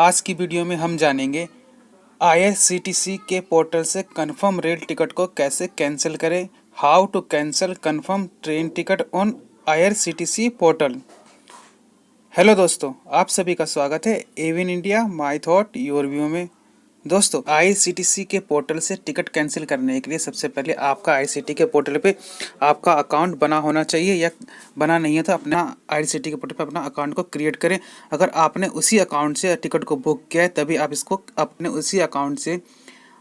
आज की वीडियो में हम जानेंगे IRCTC के पोर्टल से कंफर्म रेल टिकट को कैसे कैंसिल करें। How to cancel confirm train ticket on IRCTC portal. Hello दोस्तों, आप सभी का स्वागत है एवन India my thought your view में। दोस्तों, IRCTC के पोर्टल से टिकट कैंसिल करने के लिए सबसे पहले आपका IRCTC के पोर्टल पे आपका अकाउंट बना होना चाहिए, या बना नहीं है तो अपना IRCTC के पोर्टल पे अपना अकाउंट को क्रिएट करें। अगर आपने उसी अकाउंट से टिकट को बुक किया है तभी आप इसको अपने उसी अकाउंट से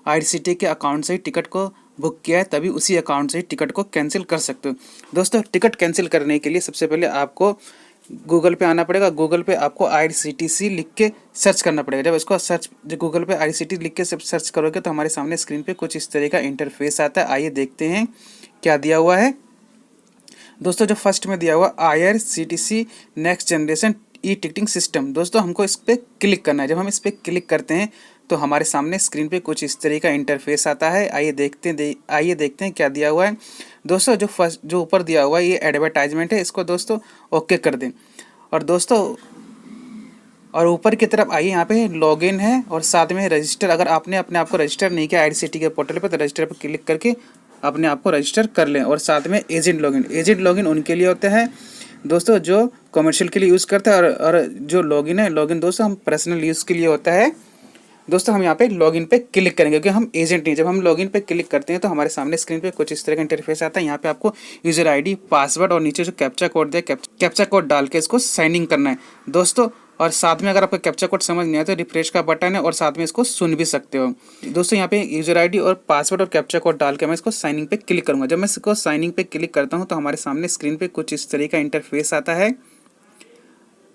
IRCTC के अकाउंट से ही टिकट को बुक किया है तभी उसी अकाउंट से ही टिकट को कैंसिल कर सकते हो। दोस्तों, टिकट कैंसिल करने के लिए सबसे पहले आपको गूगल पे आना पड़ेगा। गूगल पे आपको IRCTC लिख के सर्च करना पड़ेगा। जब इसको गूगल पे IRCTC लिख के सर्च करोगे तो हमारे सामने स्क्रीन पे कुछ इस तरह का इंटरफेस आता है। आइए देखते हैं क्या दिया हुआ है। दोस्तों, जो फर्स्ट में दिया हुआ IRCTC next generation e ticketing system, दोस्तों हमको इस पर क्लिक करना है। जब हम इस पर क्लिक करते हैं तो हमारे सामने स्क्रीन पे कुछ इस तरह का इंटरफेस आता है। आइए देखते हैं क्या दिया हुआ है। दोस्तों, जो ऊपर दिया हुआ है ये एडवर्टाइजमेंट है, इसको दोस्तों ओके कर दें। और दोस्तों, और ऊपर की तरफ आइए, यहाँ पे लॉगिन है और साथ में रजिस्टर। अगर आपने अपने आप को रजिस्टर नहीं किया IRCTC के पोर्टल पे तो रजिस्टर पर क्लिक करके अपने आप को रजिस्टर कर लें। और साथ में एजेंट लॉगिन उनके लिए होता है दोस्तों जो कमर्शियल के लिए यूज़ करता है, और जो लॉगिन दोस्तों हम पर्सनल यूज़ के लिए होता है। दोस्तों, हम यहाँ पे लॉगिन पे क्लिक करेंगे क्योंकि हम एजेंट नहीं। जब हम लॉगिन पे क्लिक करते हैं तो हमारे सामने स्क्रीन पे कुछ इस तरह का इंटरफेस आता है। यहाँ पे आपको यूजर ID, पासवर्ड और नीचे जो कैप्चा कोड दिया कैप्चा कोड डाल के इसको साइन इन करना है दोस्तों। और साथ में अगर आपको कैप्चा कोड समझ नहीं आता तो रिफ्रेश का बटन है और साथ में इसको सुन भी सकते हो। दोस्तों, यहाँ पे यूजर ID और पासवर्ड और कैप्चा कोड डाल के मैं इसको साइन इन पे क्लिक करूँगा। जब मैं इसको साइन इन पे क्लिक करता हूँ तो हमारे सामने स्क्रीन पे कुछ इस तरह का इंटरफेस आता है।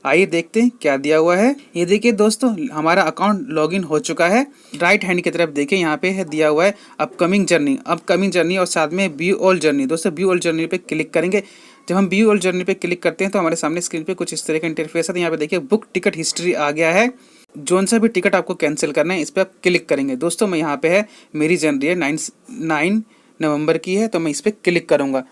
आइए देखते हैं क्या दिया हुआ है। ये देखिए दोस्तों, हमारा अकाउंट लॉगिन हो चुका है। राइट हैंड की तरफ देखिए, यहाँ पे है दिया हुआ है अपकमिंग जर्नी और साथ में व्यू ऑल जर्नी। दोस्तों, व्यू ऑल जर्नी पे क्लिक करेंगे। जब हम व्यू ऑल जर्नी पे क्लिक करते हैं तो हमारे सामने स्क्रीन पे कुछ इस तरह का इंटरफेस है। यहाँ पे देखिए बुक टिकट हिस्ट्री आ गया है। जोन सा भी टिकट आपको कैंसिल करना है इस पर आप क्लिक करेंगे। दोस्तों, मैं यहाँ पे है मेरी जर्नी है 9 नवंबर की है तो मैं इस पर क्लिक करूँगा।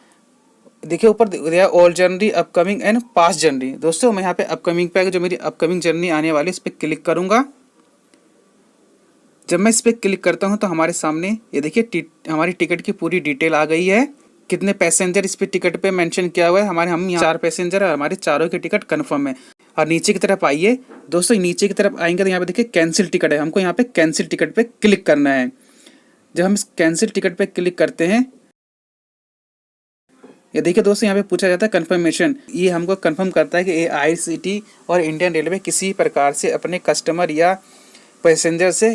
देखिए ऊपर दिया all journey, upcoming and past journey. दोस्तों, मैं यहाँ पे अपकमिंग पे जो मेरी अपकमिंग जर्नी आने वाली है इस पर क्लिक करूँगा। जब मैं इस पर क्लिक करता हूँ तो हमारे सामने ये देखिए हमारी टिकट की पूरी डिटेल आ गई है। कितने पैसेंजर इस पे टिकट पे मेंशन किया हुआ है। हम यहाँ 4 पैसेंजर है, हमारे चारों की टिकट कन्फर्म है। और नीचे की तरफ आइए दोस्तों, नीचे की तरफ आएंगे तो यहाँ पे देखिए कैंसिल टिकट है। हमको यहाँ पे कैंसिल टिकट पे क्लिक करना है। जब हम इस कैंसिल टिकट पे क्लिक करते हैं, ये देखिए दोस्तों, यहाँ पे पूछा जाता है कंफर्मेशन। ये हमको कंफर्म करता है कि IRCTC और इंडियन रेलवे किसी प्रकार से अपने कस्टमर या पैसेंजर से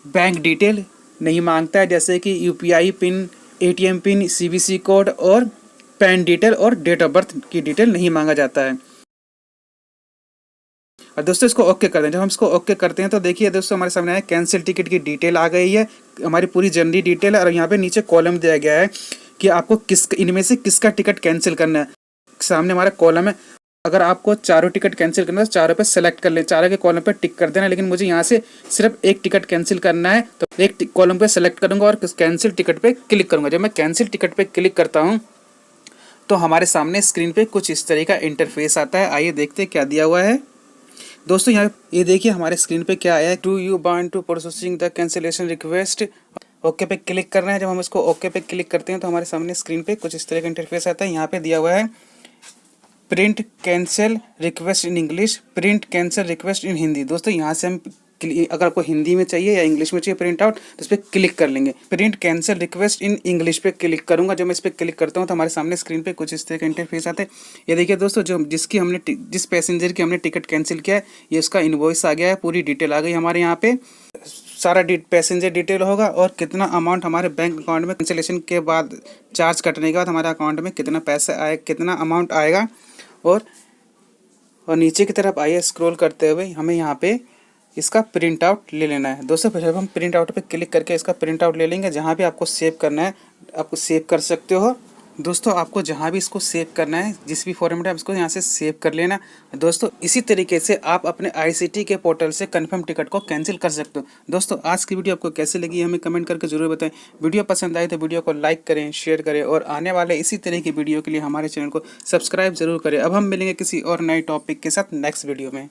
बैंक डिटेल नहीं मांगता है, जैसे कि UPI pin, ATM pin, CVC code और पैन डिटेल और डेट ऑफ बर्थ की डिटेल नहीं मांगा जाता है। और दोस्तों, इसको ओके कर दें। जब हम इसको ओके करते हैं तो देखिए दोस्तों, हमारे सामने आया कैंसिल टिकट की डिटेल आ गई है, हमारी पूरी जर्नी डिटेल है। और यहाँ पे नीचे कॉलम दिया गया है कि आपको इनमें से किसका टिकट कैंसिल करना है। सामने हमारा कॉलम है। अगर आपको चारों टिकट कैंसिल करना है तो चारों पे सेलेक्ट कर ले, चारों के कॉलम पे टिक कर देना। लेकिन मुझे यहाँ से सिर्फ एक टिकट कैंसिल करना है तो एक कॉलम पे सेलेक्ट करूंगा और कैंसिल टिकट पे क्लिक करूंगा। जब मैं कैंसिल टिकट पे क्लिक करता हूँ तो हमारे सामने स्क्रीन पे कुछ इस तरह का इंटरफेस आता है। आइए देखते हैं क्या दिया हुआ है। दोस्तों, यहाँ ये देखिए हमारे स्क्रीन पे क्या आया है, do you want to processing the cancellation request. Okay पे क्लिक करना है। जब हम इसको ओके पे क्लिक करते हैं तो हमारे सामने स्क्रीन पे कुछ इस तरह का इंटरफेस आता है। यहाँ पे दिया हुआ है print cancel request in English, print cancel request in Hindi. दोस्तों, यहाँ से हम अगर आपको हिंदी में चाहिए या इंग्लिश में चाहिए प्रिंट आउट तो इस पर क्लिक कर लेंगे। Print cancel request in English पे क्लिक करूंगा। जब मैं इस पर क्लिक करता हूँ तो हमारे सामने स्क्रीन पे कुछ इस तरह का इंटरफेस आता है। ये देखिए दोस्तों, जिस पैसेंजर की हमने टिकट कैंसिल किया है ये उसका इनवॉइस आ गया है, पूरी डिटेल आ गई हमारे यहाँ पे। सारा पैसेंजर डिटेल होगा और कितना अमाउंट हमारे बैंक अकाउंट में कैंसिलेशन के बाद चार्ज कटने के बाद हमारे अकाउंट में कितना पैसा आए, कितना अमाउंट आएगा। और नीचे की तरफ आइए स्क्रॉल करते हुए हमें यहाँ पे इसका प्रिंट आउट ले लेना है। दोस्तों, जब हम प्रिंट आउट पे क्लिक करके इसका प्रिंट आउट ले लेंगे, जहाँ भी आपको सेव करना है आपको सेव कर सकते हो। दोस्तों, आपको जहाँ भी इसको सेव करना है, जिस भी फॉर्मेट में आप इसको यहाँ से सेव कर लेना। दोस्तों, इसी तरीके से आप अपने IRCTC के पोर्टल से कंफर्म टिकट को कैंसिल कर सकते हो। दोस्तों, आज की वीडियो आपको कैसे लगी हमें कमेंट करके जरूर बताएं। वीडियो पसंद आए तो वीडियो को लाइक करें, शेयर करें और आने वाले इसी तरह की वीडियो के लिए हमारे चैनल को सब्सक्राइब जरूर करें। अब हम मिलेंगे किसी और नए टॉपिक के साथ नेक्स्ट वीडियो में।